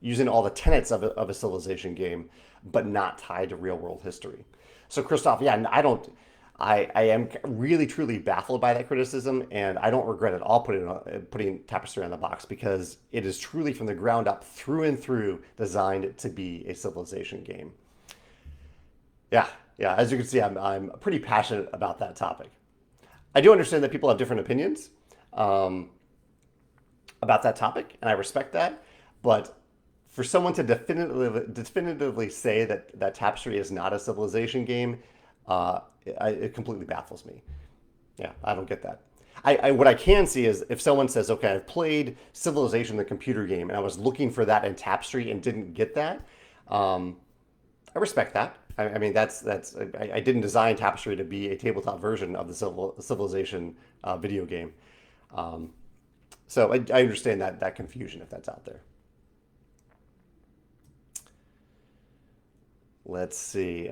using all the tenets of a civilization game, but not tied to real world history. So Christoph, yeah, I am really truly baffled by that criticism, and I don't regret at all putting Tapestry on the box because it is truly from the ground up, through and through, designed to be a civilization game. Yeah, yeah. As you can see, I'm pretty passionate about that topic. I do understand that people have different opinions um, about that topic, and I respect that. But for someone to definitively say that Tapestry is not a civilization game, it completely baffles me. Yeah, I don't get that. What I can see is if someone says, okay, I've played Civilization, the computer game, and I was looking for that in Tapestry and didn't get that. I respect that. I mean, I didn't design Tapestry to be a tabletop version of the Civilization video game. Um, so I understand that confusion if that's out there. Let's see.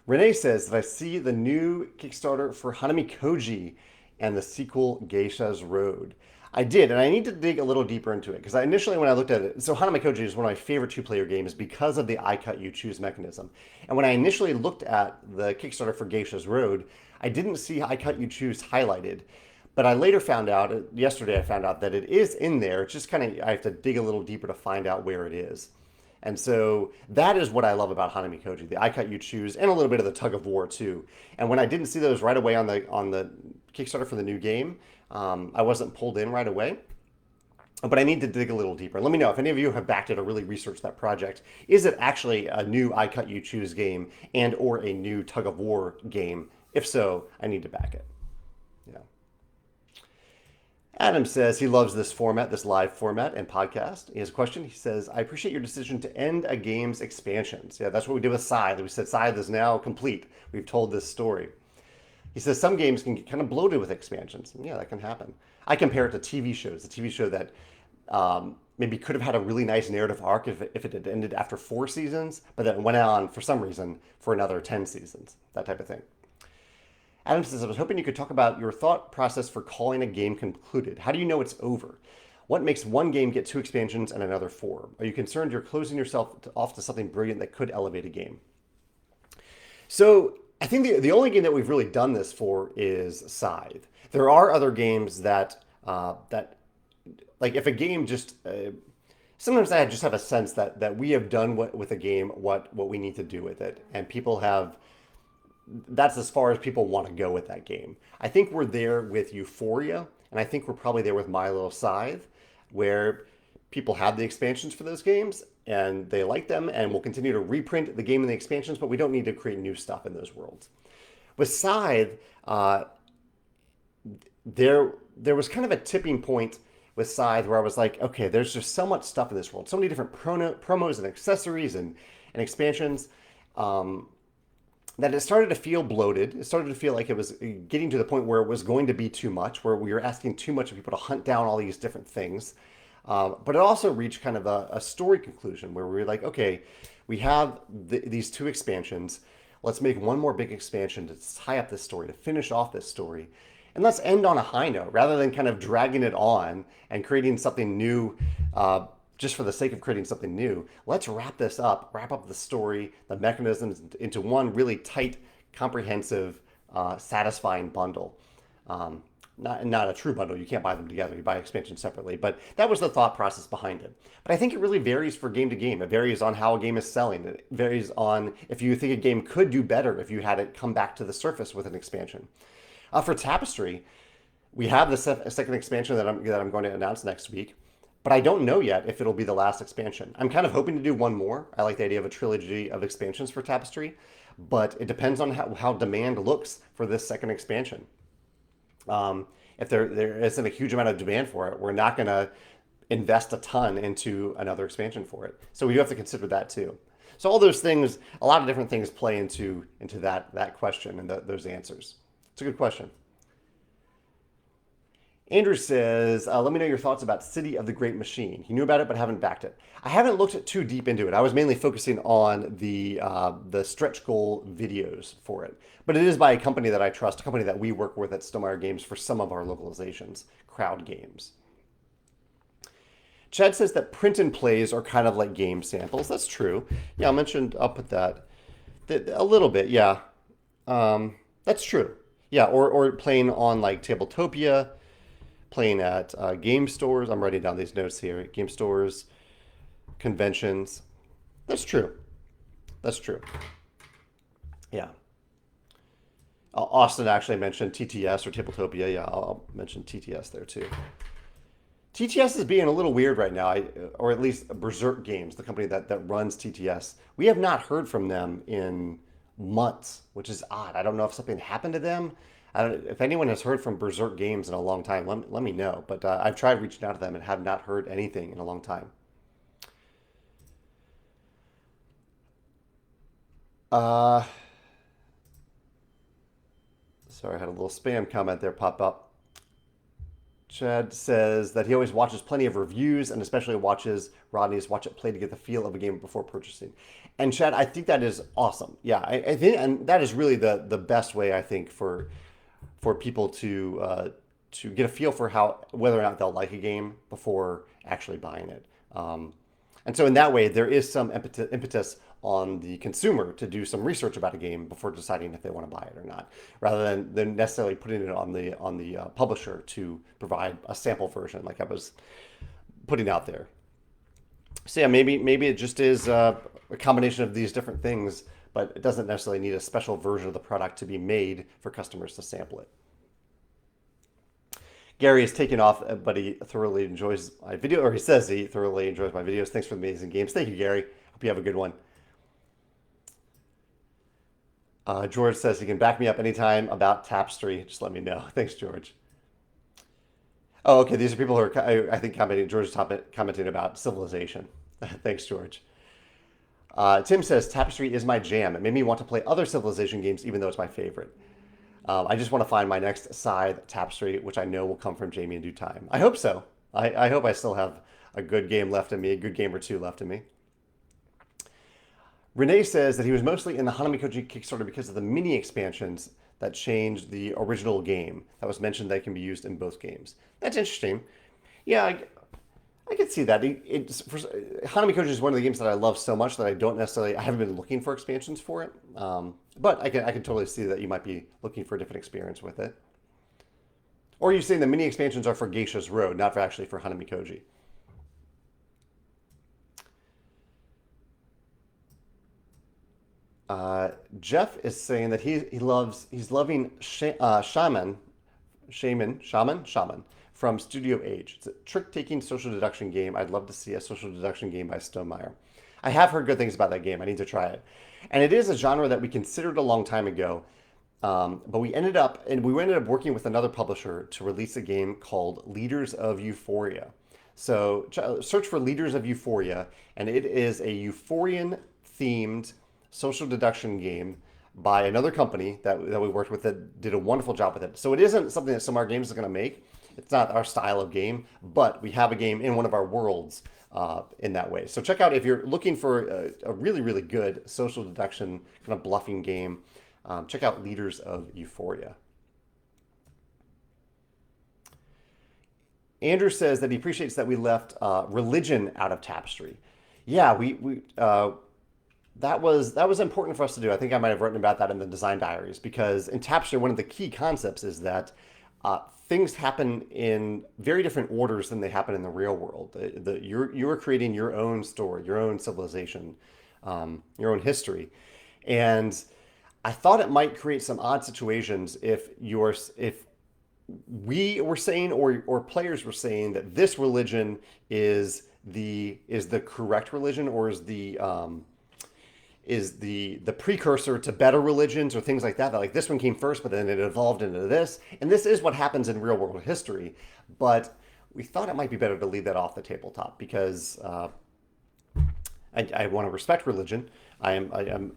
Renee says that I see the new Kickstarter for Hanami Koji and the sequel Geisha's Road. I did, and I need to dig a little deeper into it because initially when I looked at it, so Hanami Koji is one of my favorite two-player games because of the I cut you choose mechanism. And when I initially looked at the Kickstarter for Geisha's Road, I didn't see I cut you choose highlighted. But I later found out, yesterday I found out that it is in there. It's just kind of, I have to dig a little deeper to find out where it is. And so that is what I love about Hanami Koji, the I cut you choose, and a little bit of the tug of war too. And when I didn't see those right away on the Kickstarter for the new game, I wasn't pulled in right away. But I need to dig a little deeper. Let me know if any of you have backed it or really researched that project. Is it actually a new I cut you choose game and or a new tug of war game? If so, I need to back it. Yeah. Adam says he loves this format, this live format and podcast. He has a question. He says, I appreciate your decision to end a game's expansions. Yeah, that's what we did with Scythe. We said Scythe is now complete. We've told this story. He says some games can get kind of bloated with expansions. And yeah, that can happen. I compare it to TV shows. A TV show that maybe could have had a really nice narrative arc if it had ended after 4 seasons, but then went on for some reason for another 10 seasons, that type of thing. Adam says, I was hoping you could talk about your thought process for calling a game concluded. How do you know it's over? What makes one game get 2 expansions and another 4? Are you concerned you're closing yourself off to something brilliant that could elevate a game? So I think the only game that we've really done this for is Scythe. There are other games that like if a game just sometimes I just have a sense that we have done with a game what we need to do with it, and people have. That's as far as people want to go with that game. I think we're there with Euphoria, and I think we're probably there with My Little Scythe, where people have the expansions for those games, and they like them, and we'll continue to reprint the game and the expansions, but we don't need to create new stuff in those worlds. With Scythe, there was kind of a tipping point with Scythe where I was like, okay, there's just so much stuff in this world, so many different promos and accessories and expansions. That it started to feel bloated. It started to feel like it was getting to the point where it was going to be too much, where we were asking too much of people to hunt down all these different things. But it also reached kind of a story conclusion where we were like, okay, we have these 2 expansions. Let's make one more big expansion to tie up this story, to finish off this story. And let's end on a high note rather than kind of dragging it on and creating something new just for the sake of creating something new. Let's wrap this up, wrap up the story, the mechanisms into one really tight, comprehensive, satisfying bundle. Not a true bundle. You can't buy them together. You buy expansions separately. But that was the thought process behind it. But I think it really varies for game to game. It varies on how a game is selling. It varies on if you think a game could do better if you had it come back to the surface with an expansion. For Tapestry, we have the second expansion that I'm going to announce next week. But I don't know yet if it'll be the last expansion. I'm kind of hoping to do one more. I like the idea of a trilogy of expansions for Tapestry, but it depends on how demand looks for this second expansion. If there isn't a huge amount of demand for it, we're not going to invest a ton into another expansion for it. So we do have to consider that too. So all those things, a lot of different things play into that question and those answers. It's a good question. Andrew says, let me know your thoughts about City of the Great Machine. He knew about it but haven't backed it. I haven't looked too deep into it. I was mainly focusing on the stretch goal videos for it. But it is by a company that I trust, a company that we work with at Stonemaier Games for some of our localizations, Crowd Games. Chad says that print and plays are kind of like game samples. That's true. Yeah, I'll put that a little bit. Yeah, that's true. Yeah, or playing on like Tabletopia, playing at game stores. I'm writing down these notes here. Game stores, conventions. That's true. That's true. Yeah. Austin actually mentioned TTS or Tabletopia. Yeah, I'll mention TTS there too. TTS is being a little weird right now, or at least Berserk Games, the company that runs TTS. We have not heard from them in months, which is odd. I don't know if something happened to them. If anyone has heard from Berserk Games in a long time, let me know. But I've tried reaching out to them and have not heard anything in a long time. Sorry, I had a little spam comment there pop up. Chad says that he always watches plenty of reviews and especially watches Rodney's Watch It Play to get the feel of a game before purchasing. And Chad, I think that is awesome. Yeah, I think, and that is really the best way I think for people to get a feel for whether or not they'll like a game before actually buying it. And so in that way, there is some impetus on the consumer to do some research about a game before deciding if they want to buy it or not, rather than necessarily putting it on the publisher to provide a sample version like I was putting out there. So yeah, maybe it just is a combination of these different things, but it doesn't necessarily need a special version of the product to be made for customers to sample it. Gary is taking off, but he thoroughly enjoys my video, or he says he thoroughly enjoys my videos. Thanks for the amazing games. Thank you, Gary. Hope you have a good one. George says he can back me up anytime about Tapestry. Just let me know. Thanks, George. Oh, okay. These are people who are, I think, commenting. George is commenting about Civilization. Thanks, George. Tim says, Tapestry is my jam. It made me want to play other Civilization games, even though it's my favorite. I just want to find my next side Tapestry, which I know will come from Jamey in due time. I hope so. I hope I still have a good game left in me, a good game or two left in me. Renee says that he was mostly in the Hanamikoji Kickstarter because of the mini expansions that changed the original game. That was mentioned that can be used in both games. That's interesting. Yeah, I could see that. Hanamikoji is one of the games that I love so much that I haven't been looking for expansions for it. But I can totally see that you might be looking for a different experience with it. Or you're saying the mini expansions are for Geisha's Road, not actually for Hanamikoji. Jeff is saying that he's loving Shaman from Studio Age. It's a trick-taking social deduction game. I'd love to see a social deduction game by Stonemaier. I have heard good things about that game. I need to try it. And it is a genre that we considered a long time ago, but we ended up working with another publisher to release a game called Leaders of Euphoria. So search for Leaders of Euphoria, and it is a Euphorian-themed social deduction game by another company that we worked with that did a wonderful job with it. So it isn't something that Stonemaier Games is going to make. It's not our style of game, but we have a game in one of our worlds in that way. So check out if you're looking for a really, really good social deduction kind of bluffing game, check out Leaders of Euphoria. Andrew says that he appreciates that we left religion out of Tapestry. Yeah, that was important for us to do. I think I might have written about that in the design diaries because in Tapestry, one of the key concepts is that things happen in very different orders than they happen in the real world. You're creating your own story, your own civilization, your own history, and I thought it might create some odd situations if we were saying or players were saying that this religion is the correct religion or is the precursor to better religions or things like that. That like this one came first, but then it evolved into this. And this is what happens in real world history. But we thought it might be better to leave that off the tabletop because I want to respect religion. I am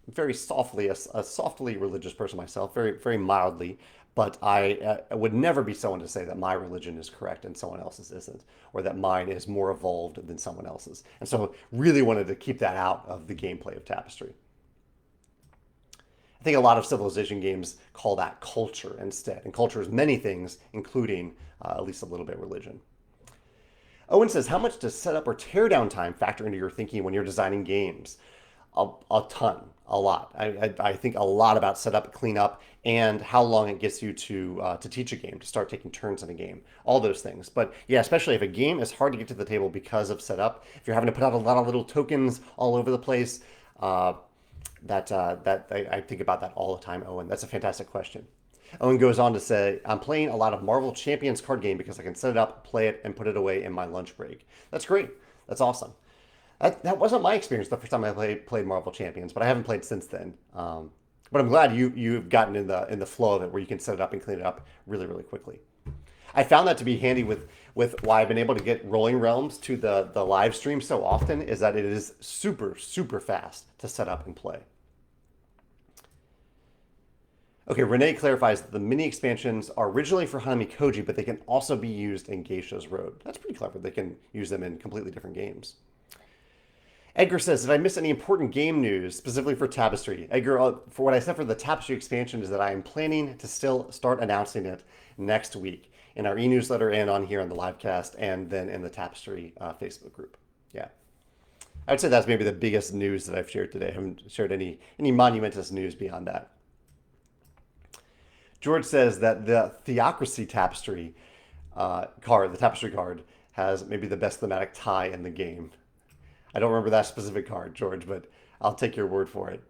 very softly a softly religious person myself, very very mildly. But I would never be someone to say that my religion is correct and someone else's isn't, or that mine is more evolved than someone else's. And so, really wanted to keep that out of the gameplay of Tapestry. I think a lot of civilization games call that culture instead, and culture is many things, including at least a little bit religion. Owen says, how much does setup or teardown time factor into your thinking when you're designing games? A ton, a lot. I think a lot about setup, cleanup, and how long it gets you to teach a game, to start taking turns in a game, all those things. But yeah, especially if a game is hard to get to the table because of setup, if you're having to put out a lot of little tokens all over the place, I think about that all the time, Owen. That's a fantastic question. Owen goes on to say, I'm playing a lot of Marvel Champions card game because I can set it up, play it, and put it away in my lunch break. That's great. That's awesome. That wasn't my experience the first time I played Marvel Champions, but I haven't played since then. But I'm glad you've gotten in the flow of it where you can set it up and clean it up really, really quickly. I found that to be handy with why I've been able to get Rolling Realms to the live stream so often is that it is super, super fast to set up and play. Okay, Renee clarifies that the mini expansions are originally for Hanami Koji, but they can also be used in Geisha's Road. That's pretty clever. They can use them in completely different games. Edgar says, did I miss any important game news specifically for Tapestry? Edgar, for what I said for the Tapestry expansion is that I am planning to still start announcing it next week in our e-newsletter and on here on the Livecast and then in the Tapestry Facebook group. Yeah. I would say that's maybe the biggest news that I've shared today. I haven't shared any monumentous news beyond that. George says that the Theocracy Tapestry card, the Tapestry card, has maybe the best thematic tie in the game. I don't remember that specific card, George, but I'll take your word for it.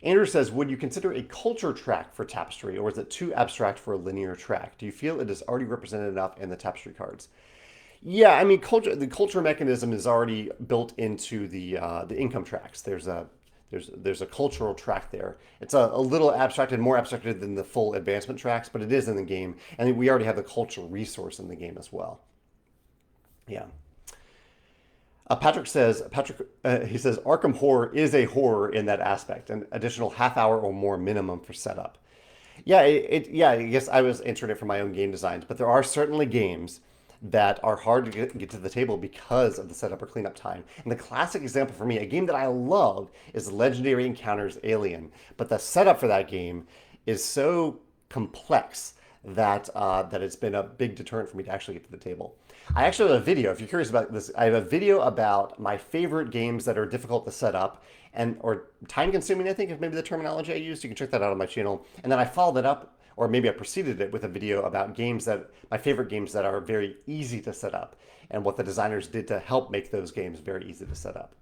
Andrew says, would you consider a culture track for Tapestry, or is it too abstract for a linear track? Do you feel it is already represented enough in the Tapestry cards? Yeah, I mean, the culture mechanism is already built into the income tracks. There's a cultural track there. It's a little abstracted, more abstracted than the full advancement tracks, but it is in the game, and we already have the cultural resource in the game as well. Yeah. Patrick says, he says, Arkham Horror is a horror in that aspect, an additional half hour or more minimum for setup. Yeah, I guess I was answering it for my own game designs, but there are certainly games that are hard to get to the table because of the setup or cleanup time. And the classic example for me, a game that I love, is Legendary Encounters Alien, but the setup for that game is so complex that it's been a big deterrent for me to actually get to the table. I actually have a video, if you're curious about this, I have a video about my favorite games that are difficult to set up or time consuming, I think is maybe the terminology I used. You can check that out on my channel. And then I followed it up, or maybe I preceded it with a video about my favorite games that are very easy to set up and what the designers did to help make those games very easy to set up.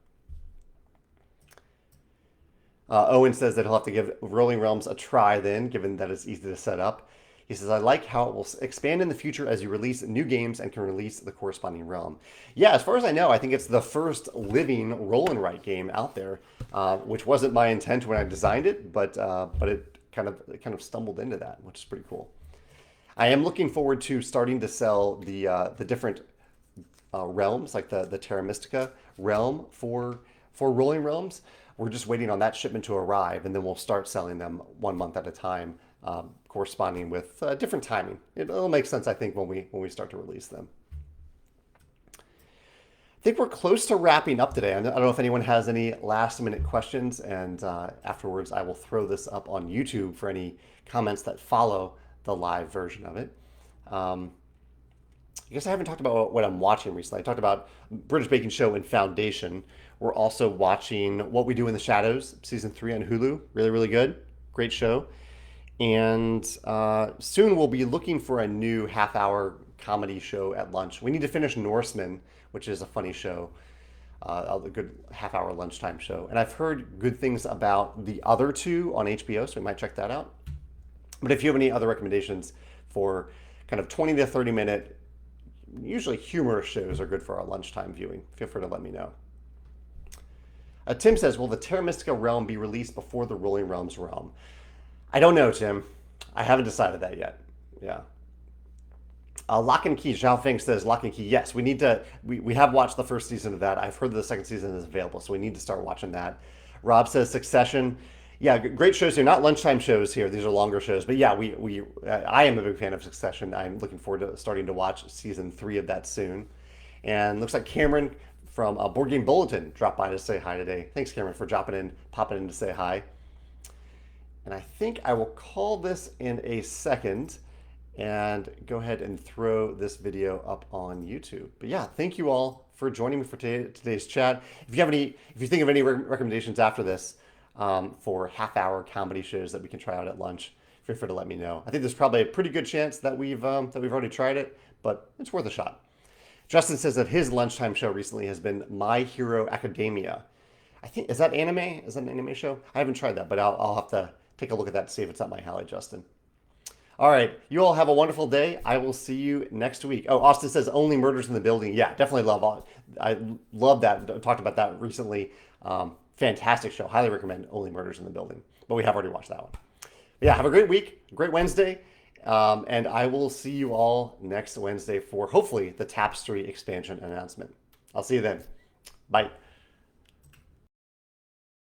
Owen says that he'll have to give Rolling Realms a try then, given that it's easy to set up. He says, I like how it will expand in the future as you release new games and can release the corresponding realm. Yeah, as far as I know, I think it's the first living roll and write game out there, which wasn't my intent when I designed it, but it kind of stumbled into that, which is pretty cool. I am looking forward to starting to sell the different realms, like the Terra Mystica realm for Rolling Realms. We're just waiting on that shipment to arrive, and then we'll start selling them 1 month at a time. Corresponding with different timing. It'll make sense, I think, when we start to release them. I think we're close to wrapping up today. I don't know if anyone has any last minute questions, and afterwards I will throw this up on YouTube for any comments that follow the live version of it. I guess I haven't talked about what I'm watching recently. I talked about British Baking Show and Foundation. We're also watching What We Do in the Shadows, season 3 on Hulu. Really, really good. Great show. And soon we'll be looking for a new half-hour comedy show at lunch. We need to finish Norseman, which is a funny show, a good half-hour lunchtime show. And I've heard good things about the other two on HBO, so we might check that out. But if you have any other recommendations for kind of 20 to 30 minute, usually humorous shows are good for our lunchtime viewing, feel free to let me know. Tim says, will the Terra Mystica realm be released before the Rolling Realms realm? I don't know, Tim. I haven't decided that yet. Yeah. Lock and Key, Zhao Feng says, Lock and Key, yes, we need to, we have watched the first season of that. I've heard that the second season is available, so we need to start watching that. Rob says Succession. Yeah, great shows here. Not lunchtime shows here. These are longer shows. But yeah, I am a big fan of Succession. I'm looking forward to starting to watch season 3 of that soon. And looks like Cameron from Board Game Bulletin dropped by to say hi today. Thanks, Cameron, for popping in to say hi. And I think I will call this in a second and go ahead and throw this video up on YouTube. But yeah, thank you all for joining me for today's chat. If you think of any recommendations after this for half-hour comedy shows that we can try out at lunch, feel free to let me know. I think there's probably a pretty good chance that we've already tried it, but it's worth a shot. Justin says that his lunchtime show recently has been My Hero Academia. I think, is that anime? Is that an anime show? I haven't tried that, but I'll have to take a look at that to see if it's up my alley, Justin. All right, you all have a wonderful day. I will see you next week. Oh, Austin says Only Murders in the Building. Yeah, definitely I love that. I talked about that recently. Fantastic show. Highly recommend Only Murders in the Building. But we have already watched that one. But yeah, have a great week, great Wednesday. And I will see you all next Wednesday for hopefully the Tapestry expansion announcement. I'll see you then. Bye.